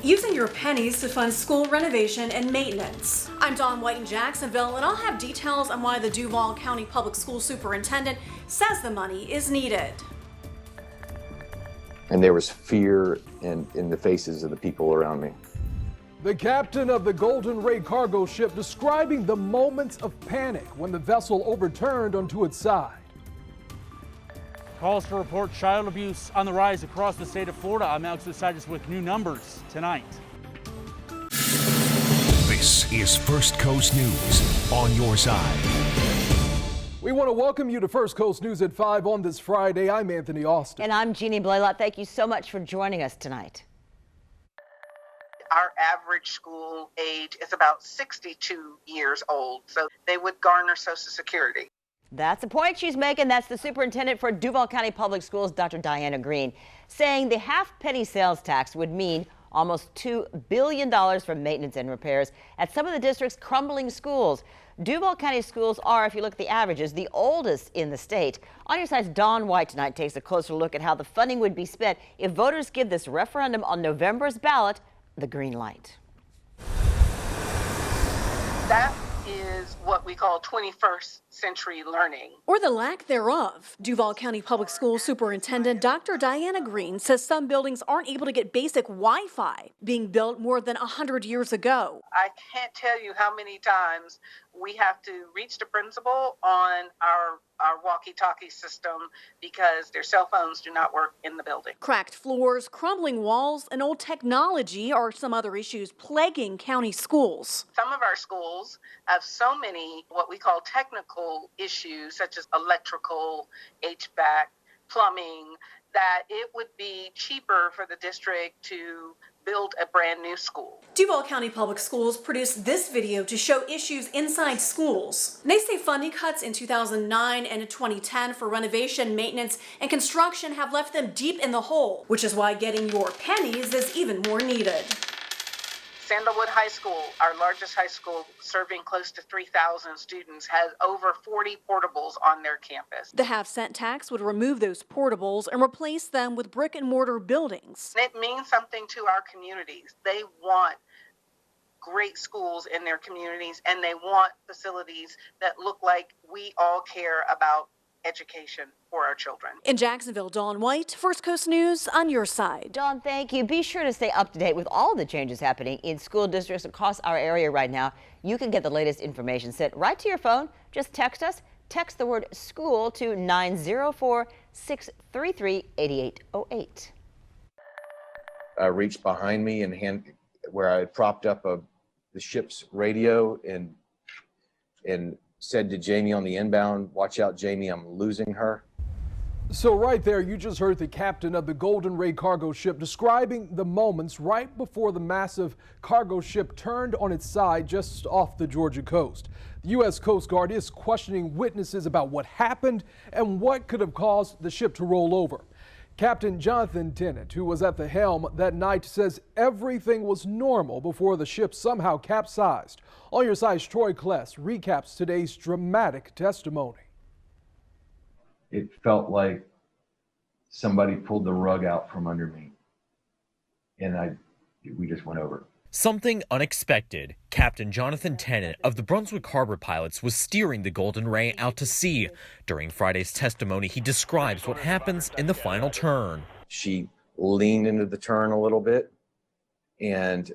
Using your pennies to fund school renovation and maintenance. I'm Dawn White in Jacksonville, and I'll have details on why the Duval County Public School Superintendent says the money is needed. And there was fear in the faces of the people around me. The captain of the Golden Ray cargo ship describing the moments of panic when the vessel overturned onto its side. Calls to report child abuse on the rise across the state of Florida. I'm Alex Osiris with new numbers tonight. This is First Coast News on your side. We want to welcome you to First Coast News at 5 on this Friday. I'm Anthony Austin. And I'm Jeannie Blaylock. Thank you so much for joining us tonight. Our average school age is about 62 years old, so they would garner Social Security. That's the point she's making. That's the superintendent for Duval County Public Schools, Dr. Diana Green, saying the half-penny sales tax would mean almost $2 billion for maintenance and repairs at some of the district's crumbling schools. Duval County schools are, if you look at the averages, the oldest in the state. On your side's Dawn White tonight takes a closer look at how the funding would be spent if voters give this referendum on November's ballot the green light. That is what we call 21st century learning. Or the lack thereof. Duval County Public Schools Superintendent Dr. Diana Green says some buildings aren't able to get basic Wi-Fi, being built more than 100 years ago. I can't tell you how many times we have to reach the principal on our walkie-talkie system because their cell phones do not work in the building. Cracked floors, crumbling walls, and old technology are some other issues plaguing county schools. Some of our schools have so many what we call technical issues, such as electrical, HVAC, plumbing, that it would be cheaper for the district to build a brand new school. Duval County Public Schools produced this video to show issues inside schools. They say funding cuts in 2009 and 2010 for renovation, maintenance, and construction have left them deep in the hole, which is why getting your pennies is even more needed. Sandalwood High School, our largest high school serving close to 3,000 students, has over 40 portables on their campus. The half-cent tax would remove those portables and replace them with brick-and-mortar buildings. It means something to our communities. They want great schools in their communities, and they want facilities that look like we all care about education for our children. In Jacksonville, Dawn White, First Coast News on your side. Dawn, thank you. Be sure to stay up to date with all the changes happening in school districts across our area right now. You can get the latest information sent right to your phone. Just text us. Text the word school to 904-633-8808. I reached behind me and where I had propped up the ship's radio and said to Jamie on the inbound, "Watch out, Jamie, I'm losing her." So right there, you just heard the captain of the Golden Ray cargo ship describing the moments right before the massive cargo ship turned on its side just off the Georgia coast. The U.S. Coast Guard is questioning witnesses about what happened and what could have caused the ship to roll over. Captain Jonathan Tennant, who was at the helm that night, says everything was normal before the ship somehow capsized. On your side's Troy Kless recaps today's dramatic testimony. It felt like somebody pulled the rug out from under me, and we just went over. Something unexpected. Captain Jonathan Tennant of the Brunswick Harbor Pilots was steering the Golden Ray out to sea. During Friday's testimony, he describes what happens in the final turn. She leaned into the turn a little bit and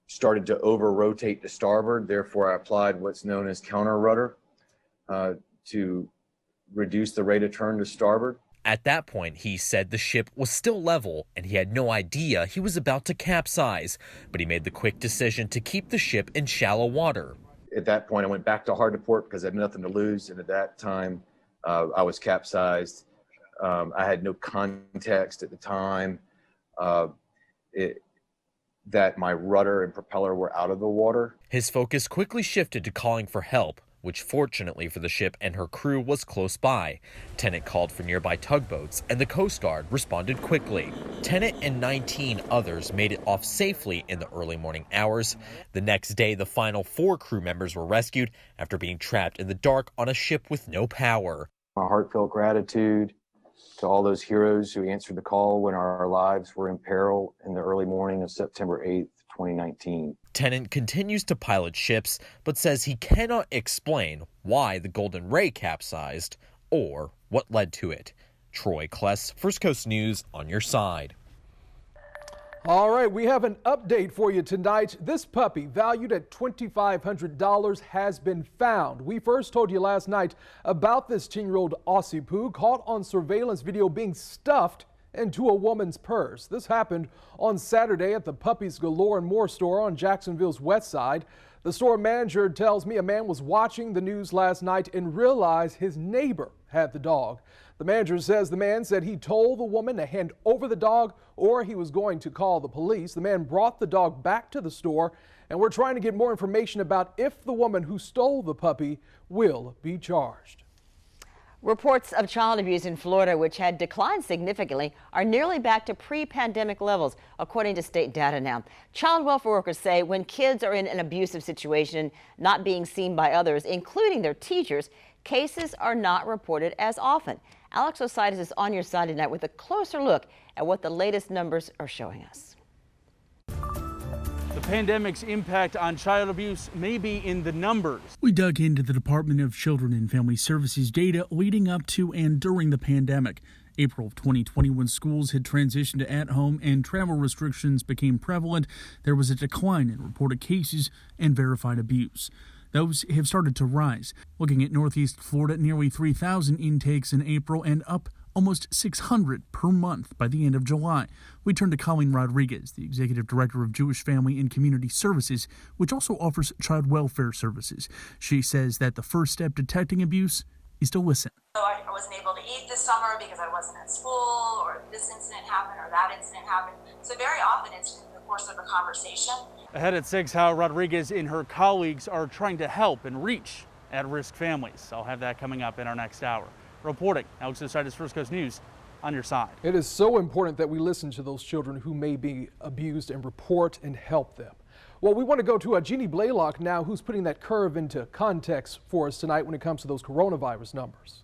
started to over-rotate to starboard. Therefore, I applied what's known as counter rudder to reduce the rate of turn to starboard. At that point, he said the ship was still level and he had no idea he was about to capsize, but he made the quick decision to keep the ship in shallow water. At that point, I went back to hard to port because I had nothing to lose, and at that time, I was capsized. I had no context at the time that my rudder and propeller were out of the water. His focus quickly shifted to calling for help, which fortunately for the ship and her crew was close by. Tennant called for nearby tugboats and the Coast Guard responded quickly. Tennant and 19 others made it off safely in the early morning hours. The next day, the final 4 crew members were rescued after being trapped in the dark on a ship with no power. My heartfelt gratitude to all those heroes who answered the call when our lives were in peril in the early morning of September 8th, 2019. Tennant continues to pilot ships, but says he cannot explain why the Golden Ray capsized or what led to it. Troy Kless, First Coast News, on your side. All right, we have an update for you tonight. This puppy, valued at $2,500, has been found. We first told you last night about this 10-year-old Aussie Poo caught on surveillance video being stuffed into a woman's purse. This happened on Saturday at the Puppies Galore and More store on Jacksonville's west side. The store manager tells me a man was watching the news last night and realized his neighbor had the dog. The manager says the man said he told the woman to hand over the dog or he was going to call the police. The man brought the dog back to the store, and we're trying to get more information about if the woman who stole the puppy will be charged. Reports of child abuse in Florida, which had declined significantly, are nearly back to pre-pandemic levels, according to state data now. Child welfare workers say when kids are in an abusive situation, not being seen by others, including their teachers, cases are not reported as often. Alex Osiris is on your side tonight with a closer look at what the latest numbers are showing us. The pandemic's impact on child abuse may be in the numbers. We dug into the Department of Children and Family Services data leading up to and during the pandemic. April of 2020, when schools had transitioned to at-home and travel restrictions became prevalent, there was a decline in reported cases and verified abuse. Those have started to rise. Looking at Northeast Florida, nearly 3,000 intakes in April and up almost 600 per month by the end of July. We turn to Colleen Rodriguez, the Executive Director of Jewish Family and Community Services, which also offers child welfare services. She says that the first step detecting abuse is to listen. So I wasn't able to eat this summer because I wasn't at school, or this incident happened, or that incident happened. So very often it's in the course of a conversation. Ahead at 6, how Rodriguez and her colleagues are trying to help and reach at-risk families. I'll have that coming up in our next hour. Reporting, Alex Osiris, First Coast News, on your side. It is so important that we listen to those children who may be abused and report and help them. Well, we want to go to Jeannie Blaylock now, who's putting that curve into context for us tonight when it comes to those coronavirus numbers.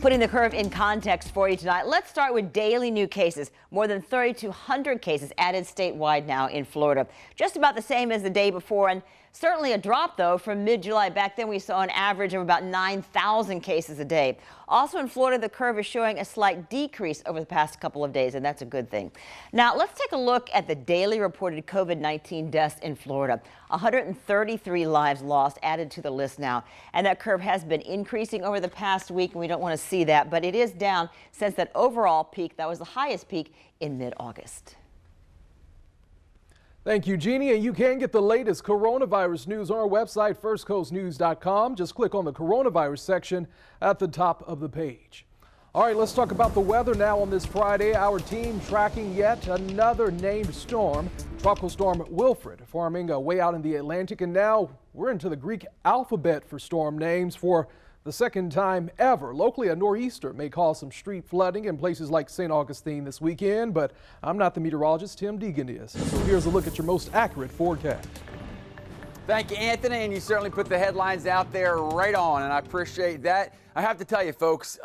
Putting the curve in context for you tonight, let's start with daily new cases. More than 3,200 cases added statewide now in Florida. Just about the same as the day before, and certainly a drop, though, from mid-July. Back then, we saw an average of about 9,000 cases a day. Also in Florida, the curve is showing a slight decrease over the past couple of days, and that's a good thing. Now, let's take a look at the daily reported COVID-19 deaths in Florida. 133 lives lost added to the list now, and that curve has been increasing over the past week, and we don't want to see that, but it is down since that overall peak. That was the highest peak in mid-August. Thank you, Jeannie. And you can get the latest coronavirus news on our website, firstcoastnews.com. Just click on the coronavirus section at the top of the page. All right, let's talk about the weather now on this Friday. Our team tracking yet another named storm, Tropical Storm Wilfred, forming a way out in the Atlantic. And now we're into the Greek alphabet for storm names for the second time ever. Locally, a nor'easter may cause some street flooding in places like St. Augustine this weekend, but I'm not the meteorologist, Tim Deegan is. So here's a look at your most accurate forecast. Thank you, Anthony, and you certainly put the headlines out there right on, and I appreciate that. I have to tell you, folks,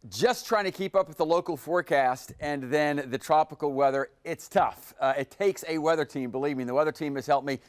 just trying to keep up with the local forecast and then the tropical weather, it's tough. It takes a weather team, believe me. The weather team has helped me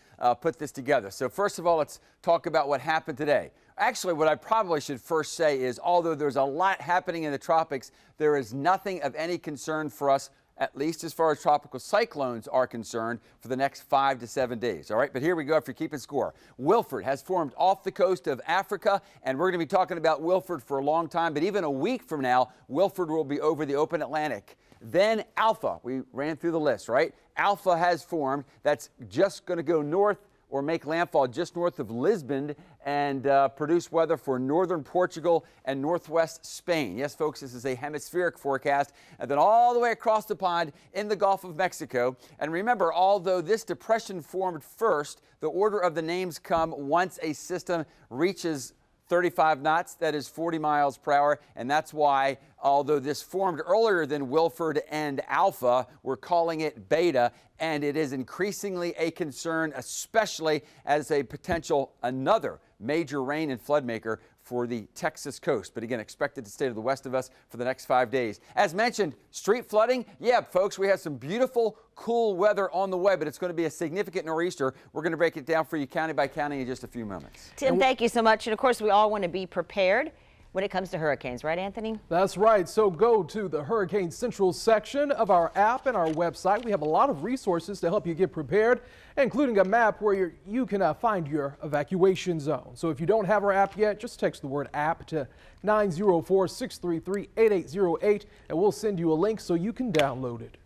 put this together. So first of all, let's talk about what happened today. Actually, what I probably should first say is, although there's a lot happening in the tropics, there is nothing of any concern for us, at least as far as tropical cyclones are concerned, for the next 5 to 7 days. All right, but here we go if you're keeping score. Wilfred has formed off the coast of Africa, and we're going to be talking about Wilfred for a long time, but even a week from now, Wilfred will be over the open Atlantic. Then Alpha, we ran through the list, right? Alpha has formed. That's just going to go north or make landfall just north of Lisbon and produce weather for northern Portugal and northwest Spain. Yes, folks, this is a hemispheric forecast. And then all the way across the pond in the Gulf of Mexico. And remember, although this depression formed first, the order of the names come once a system reaches 35 knots, that is 40 miles per hour, and that's why, although this formed earlier than Wilfred and Alpha, we're calling it Beta, and it is increasingly a concern, especially as a potential another major rain and flood maker for the Texas coast, but again, expected to stay to the west of us for the next 5 days. As mentioned, street flooding. Yeah, folks, we have some beautiful, cool weather on the way, but it's going to be a significant nor'easter. We're going to break it down for you county by county in just a few moments. Tim, thank you so much. And of course, we all want to be prepared when it comes to hurricanes, right, Anthony? That's right. So go to the Hurricane Central section of our app and our website. We have a lot of resources to help you get prepared, including a map where you can find your evacuation zone. So if you don't have our app yet, just text the word app to 904-633-8808 and we'll send you a link so you can download it.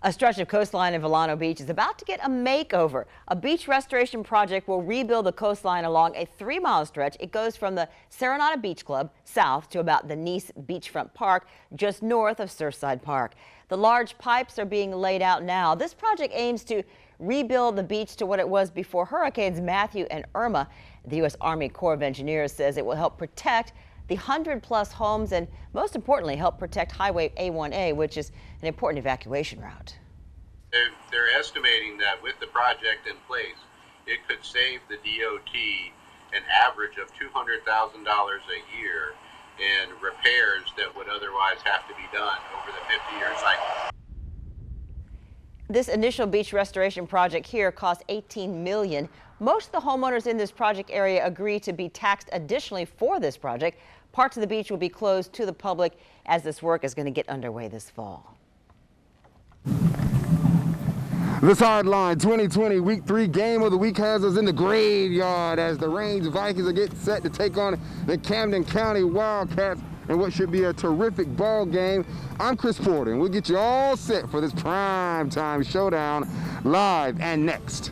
A stretch of coastline in Vilano Beach is about to get a makeover. A beach restoration project will rebuild the coastline along a 3-mile stretch. It goes from the Serenata Beach Club south to about the Nice Beachfront Park, just north of Surfside Park. The large pipes are being laid out now. This project aims to rebuild the beach to what it was before Hurricanes Matthew and Irma. The U.S. Army Corps of Engineers says it will help protect the 100-plus homes and, most importantly, help protect Highway A1A, which is an important evacuation route. They're estimating that with the project in place, it could save the DOT an average of $200,000 a year in repairs that would otherwise have to be done over the 50-year cycle. This initial beach restoration project here cost $18 million. Most of the homeowners in this project area agree to be taxed additionally for this project. Parts of the beach will be closed to the public as this work is going to get underway this fall. The Sideline 2020 Week 3 game of the week has us in the graveyard as the Range Vikings are getting set to take on the Camden County Wildcats in what should be a terrific ball game. I'm Chris Porter, and we'll get you all set for this prime time showdown live and next.